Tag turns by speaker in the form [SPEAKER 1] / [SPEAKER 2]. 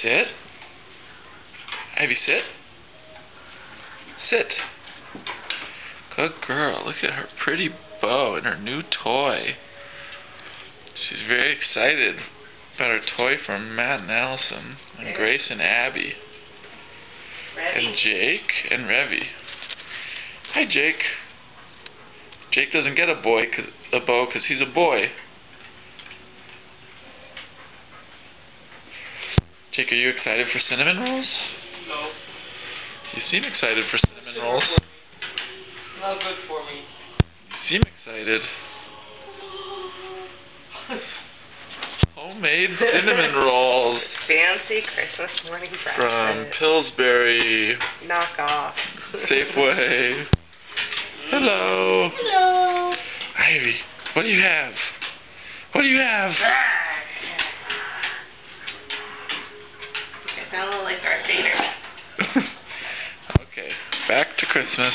[SPEAKER 1] sit. Ivy, sit. Sit. Good girl. Look at her pretty bow and her new toy. She's very excited about her toy from Matt and Allison, and Grace and Abby.
[SPEAKER 2] Revy.
[SPEAKER 1] And Jake and Revy. Hi, Jake. Jake doesn't get a bow because he's a boy. Jake, are you excited for cinnamon rolls?
[SPEAKER 2] No.
[SPEAKER 1] You seem excited for cinnamon rolls.
[SPEAKER 2] Not good for me.
[SPEAKER 1] You seem excited. Homemade cinnamon rolls.
[SPEAKER 2] Fancy Christmas morning breakfast.
[SPEAKER 1] From Pillsbury.
[SPEAKER 2] Knock off.
[SPEAKER 1] Safeway. Hello.
[SPEAKER 2] Hello.
[SPEAKER 1] Ivy, what do you have? What do you have?
[SPEAKER 2] It sounded like Darth Vader.
[SPEAKER 1] Okay, back to Christmas.